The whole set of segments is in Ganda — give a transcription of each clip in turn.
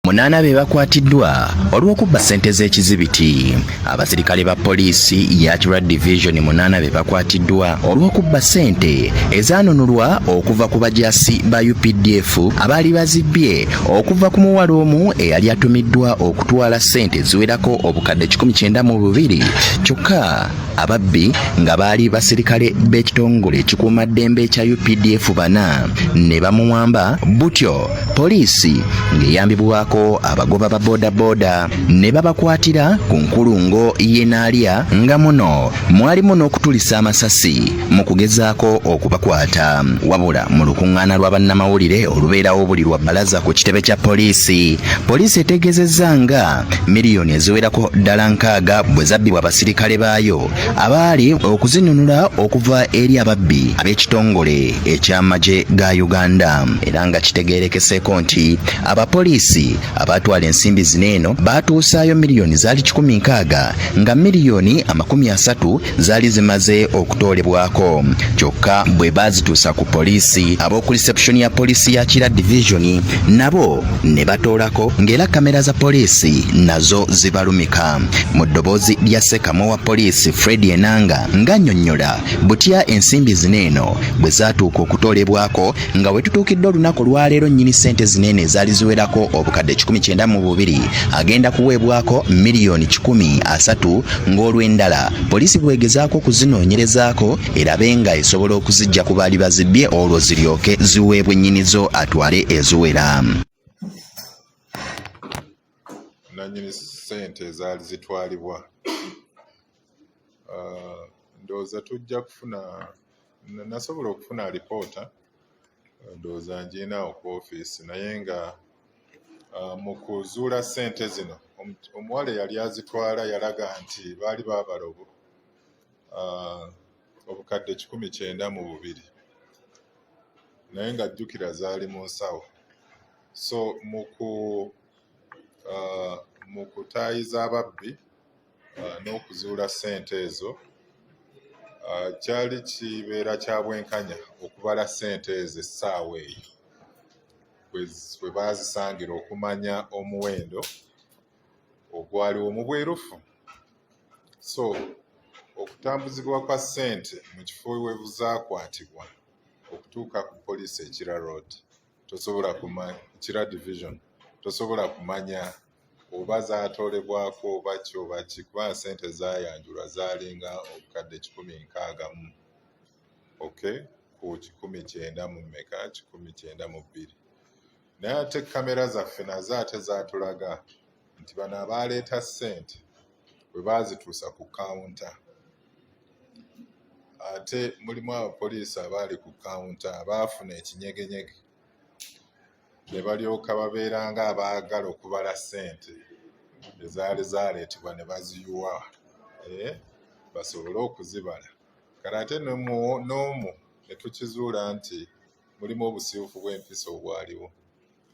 Munana be bakwatiddwa olw'okubba ssente z'ekizibiti. Abasirikale ba poliisi ya Kira Division munana be bakwatiddwa olw'okubba ssente ezaanunulwa okuva ku bajaasi ba UPDF abaali bazibbye okuva ku muwala omu eyali atumiddwa okutwala ssente ziwerako obukadde 192 kyokka ababbi nga baali basirikale b'ekitongole ekikuumaddembe ekya UPDF bana ne bamuwamba butyo poliisi ng'eyambibwako abagoba ba boda ne babakwatira ku nkulungo y'enaalya nga muno mwalimu n'okutulisa amasasi mu kugezaako okubakwata. Wabula mu lukuŋŋaana lwa bannamawulire olubeerawo buli lwa bbalaza ku kitebe kya poliisi etegeezezza nga miliyoni eziwerako ddala 6 bwe zabbibwa abasirikale baayo abaali okuzinunula okuva eri ababbi ab'ekitongole eky'amagye ga Uganda, era nga kitegeerekeseeko nti abapoliisi abatwala ensimbi zineeno baatuusaayo miliyoni zaali 16 nga miliyoni 30 zaali zimaze okutoolebwako. Kyokka bwe baazituusa ku poliisi, ab'oku reception ya poliisi ya Kira Division nabo ne batoolako ng'era kamera za poliisi nazo zibalumika. Mu ddoboozi lya Ssekamu wa poliisi Fred Enanga ng'annyonnyola butya ensimbi zineeno bwe zaatuuka okutoolebwako nga we tutuukidde olunaku lwaleero nnyini ssente zineeno ezaali ziwerako obukadde 92 agenda kuweebwako miliyoni 13 ng'olw'endala poliisi bwegezaako okuzinoonyerezaako erabe nga esobola okuzijja ku baali bazibbye olwo ziryoke ziweebwe nnyinizo atwale eziwera. Nannyini ssente ezaali zitwalibwa ndowooza tujja kufuna nasobola okufuna alipoota ndowooza ngirinaawo ku ofiisi naye nga mu kuzuula ssente zino omuwala eyali azitwala yalaga nti baali baabala obukadde 192 naye nga jjukira zaali mu nsawo. So mu kutaayiza ababbi n'okuzuula ssente ezo kyali kibeera kya bwenkanya okubala ssente ezo essaawa eyo bwe baazisangira okumanya omuwendo ogwaliwo mu bwerufu. So okutambuzibwa kwa ssente mu kifo we buzaakwatibwa okutuuka ku poliisi ekira road tosobola kumanya Kira Division tosobola kumanya oba zaatoolebwako oba ki oba ki kuba ssente zaayanjulwa zaalinga obukadde 160 okay ku 192 naye ate kamera zaffe nazo ate zaatulaga nti bano abaaleeta ssente bwe baazituusa ku kawunta ate mulimu abapoliisi abaali ku kawunta abaafuna ekinyegenyege ne balyoka babeera nga abaagala okubala ssente ezaali zaaleetebwa ne baziyuwa basobole okuzibala. Kale ate n'omu ne tukizuula nti mulimu obusiifu bw'empisa obwaliwo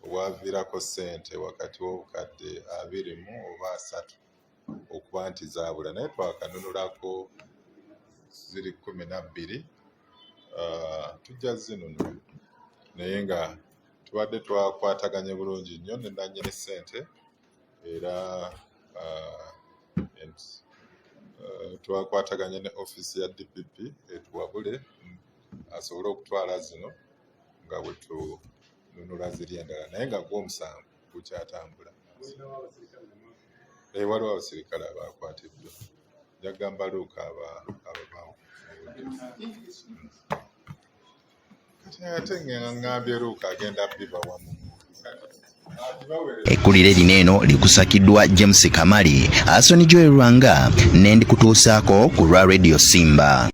obwaviirako ssente wakati w'obukadde 20 oba 3 okuba nti zaabula naye twakanunulako ziri 12 tujja zinunula naye nga tubadde twakwataganye bulungi nnyo ne nannyini ssente era twakwataganye ne ofiisi ya DPP etuwabule asobole okutwala zino nga bwe tununula ziri endala naye nga gw'omusanvu gukyatambula. Waliwo abasirikale abaakwatiddwa jagamba luuka ababaawo ate ngambye luuka agenda biba wamu. Ekkulire lineeno likusakiddwa James Kamali, Asoni Joel Lwanga, ne ndikutuusaako ku lwa Radio Simba.